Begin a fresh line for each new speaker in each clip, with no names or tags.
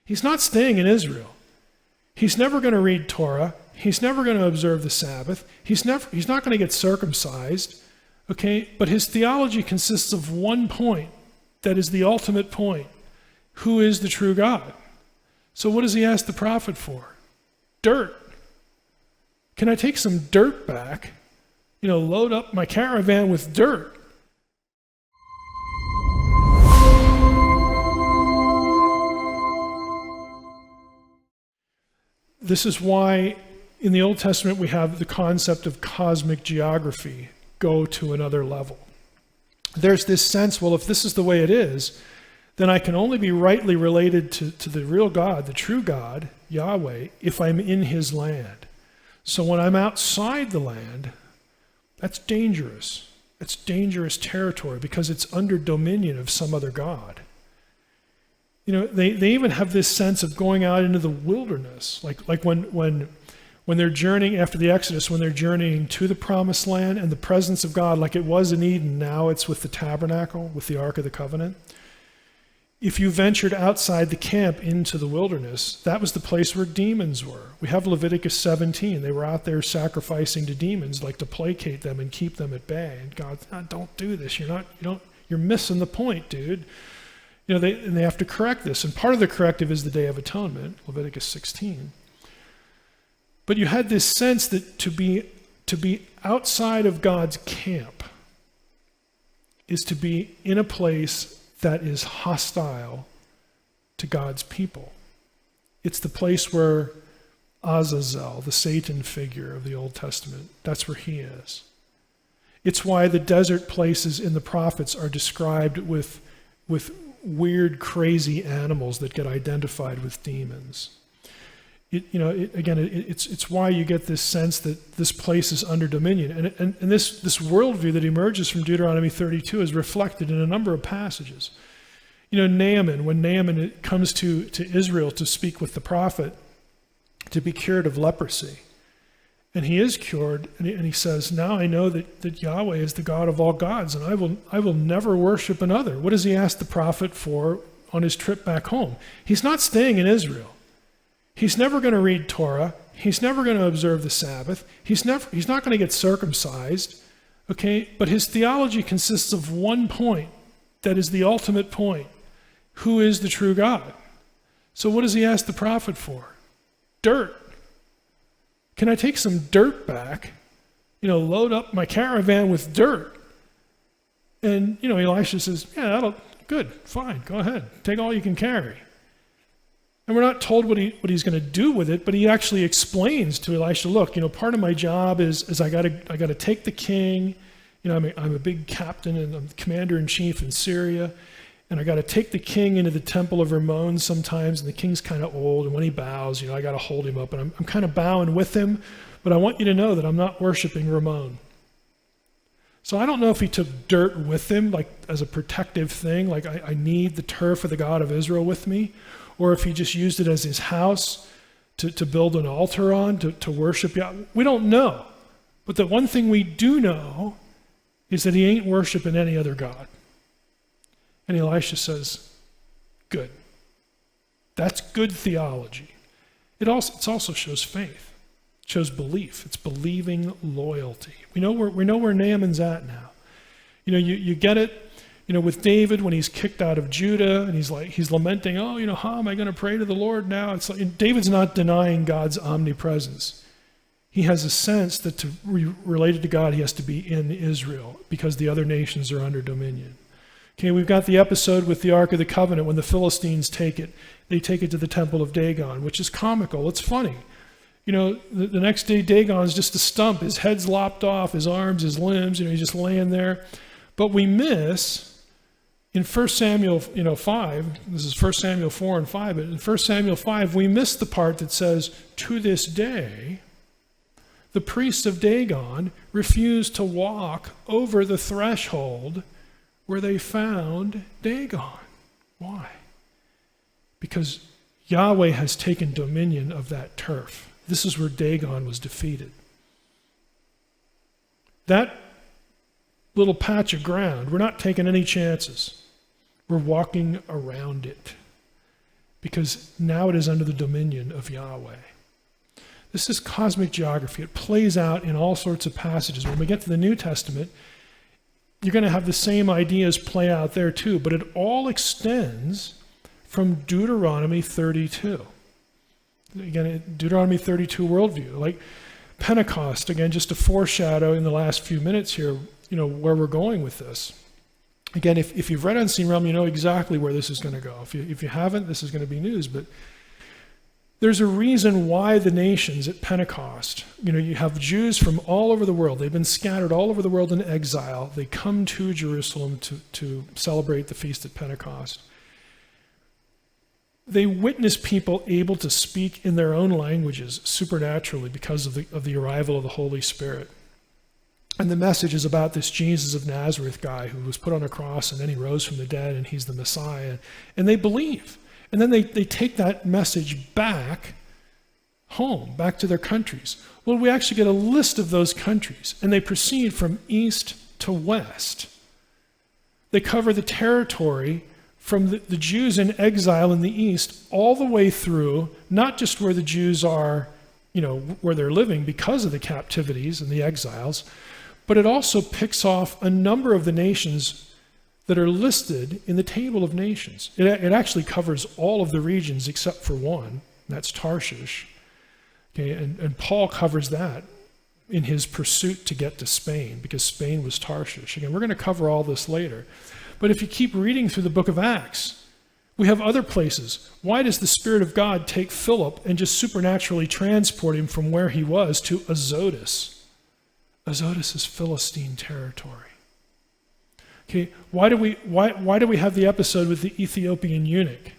He's not staying in Israel. He's never going to read Torah. He's never going to observe the Sabbath. He's not going to get circumcised. Okay? But his theology consists of one point that is the ultimate point. Who is the true God? So what does he ask the prophet for? Dirt. Can I take some dirt back? Load up my caravan with dirt. This is why in the Old Testament we have the concept of cosmic geography go to another level. There's this sense, well, if this is the way it is, then I can only be rightly related to the real God, the true God, Yahweh, if I'm in his land. So when I'm outside the land, that's dangerous. It's dangerous territory because it's under dominion of some other God. They even have this sense of going out into the wilderness, like when they're journeying after the Exodus, when they're journeying to the promised land and the presence of God, like it was in Eden, now it's with the tabernacle, with the Ark of the Covenant. If you ventured outside the camp into the wilderness, that was the place where demons were. We have Leviticus 17. They were out there sacrificing to demons, like to placate them and keep them at bay. And God, don't do this. You're missing the point, dude. They have to correct this. And part of the corrective is the Day of Atonement, Leviticus 16. But you had this sense that to be outside of God's camp is to be in a place that is hostile to God's people. It's the place where Azazel, the Satan figure of the Old Testament, that's where he is. It's why the desert places in the prophets are described with weird, crazy animals that get identified with demons. It's why you get this sense that this place is under dominion. And this worldview that emerges from Deuteronomy 32 is reflected in a number of passages. Naaman, when Naaman comes to Israel to speak with the prophet to be cured of leprosy, and he is cured, and he says, now I know that Yahweh is the God of all gods, and I will never worship another. What does he ask the prophet for on his trip back home? He's not staying in Israel. He's never going to read Torah. He's never going to observe the Sabbath. He's not going to get circumcised. Okay? But his theology consists of one point that is the ultimate point. Who is the true God? So what does he ask the prophet for? Dirt. Can I take some dirt back? Load up my caravan with dirt. And, Elisha says, yeah, good, fine, go ahead. Take all you can carry. And we're not told what he's going to do with it, but he actually explains to Elisha, look, part of my job is I got to take the king. I'm a big captain and I'm the commander-in-chief in Syria, and I got to take the king into the temple of Ramon sometimes, and the king's kind of old, and when he bows, I got to hold him up, and I'm kind of bowing with him, but I want you to know that I'm not worshiping Ramon. So I don't know if he took dirt with him, like as a protective thing, like I need the turf of the God of Israel with me, or if he just used it as his house to build an altar on, to worship Yahweh. We don't know. But the one thing we do know is that he ain't worshiping any other God. And Elisha says, good. That's good theology. It also shows faith. It shows belief. It's believing loyalty. We know where Naaman's at now. You get it. With David, when he's kicked out of Judah and he's lamenting, how am I going to pray to the Lord now? It's like David's not denying God's omnipresence. He has a sense that to be related to God, he has to be in Israel because the other nations are under dominion. Okay, we've got the episode with the Ark of the Covenant when the Philistines take it. They take it to the temple of Dagon, which is comical. It's funny. The next day, Dagon's just a stump. His head's lopped off, his arms, his limbs, he's just laying there. But we miss... In 1 Samuel 5, this is 1 Samuel 4 and 5, but in 1 Samuel 5, we miss the part that says, to this day, the priests of Dagon refused to walk over the threshold where they found Dagon. Why? Because Yahweh has taken dominion of that turf. This is where Dagon was defeated. That little patch of ground, we're not taking any chances. We're walking around it because now it is under the dominion of Yahweh. This is cosmic geography. It plays out in all sorts of passages. When we get to the New Testament, you're going to have the same ideas play out there too, but it all extends from Deuteronomy 32. Again, Deuteronomy 32 worldview. Like Pentecost, again, just to foreshadow in the last few minutes here, where we're going with this. Again, if you've read Unseen Realm, you know exactly where this is going to go. If you haven't, this is going to be news. But there's a reason why the nations at Pentecost, you have Jews from all over the world. They've been scattered all over the world in exile. They come to Jerusalem to celebrate the feast at Pentecost. They witness people able to speak in their own languages supernaturally because of the arrival of the Holy Spirit. And the message is about this Jesus of Nazareth guy who was put on a cross and then he rose from the dead and he's the Messiah. And they believe. And then they take that message back home, back to their countries. Well, we actually get a list of those countries, and they proceed from east to west. They cover the territory from the Jews in exile in the east all the way through, not just where the Jews are, where they're living because of the captivities and the exiles, but it also picks off a number of the nations that are listed in the table of nations. It actually covers all of the regions except for one, and that's Tarshish. Okay, and Paul covers that in his pursuit to get to Spain, because Spain was Tarshish. Again, we're going to cover all this later. But if you keep reading through the book of Acts, we have other places. Why does the Spirit of God take Philip and just supernaturally transport him from where he was to Azotus? Azotus is Philistine territory. Okay, why do we have the episode with the Ethiopian eunuch?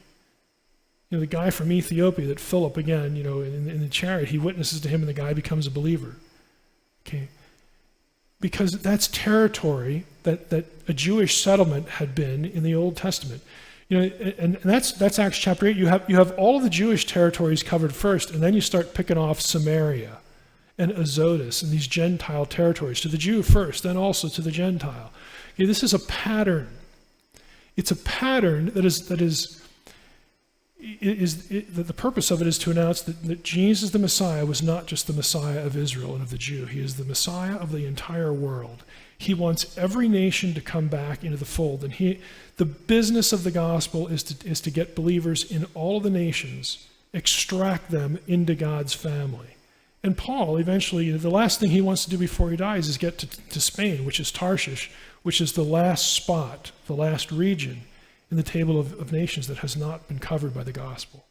The guy from Ethiopia that Philip, again, in the chariot, he witnesses to him and the guy becomes a believer. Okay, because that's territory that a Jewish settlement had been in the Old Testament. And that's Acts chapter 8. You have all of the Jewish territories covered first, and then you start picking off Samaria and Azotus and these Gentile territories, to the Jew first, then also to the Gentile. Okay, this is a pattern. It's a pattern the purpose of it is to announce that Jesus the Messiah was not just the Messiah of Israel and of the Jew. He is the Messiah of the entire world. He wants every nation to come back into the fold. And the business of the gospel is to get believers in all of the nations, extract them into God's family. And Paul, eventually, the last thing he wants to do before he dies is get to Spain, which is Tarshish, which is the last spot, the last region in the table of nations that has not been covered by the gospel.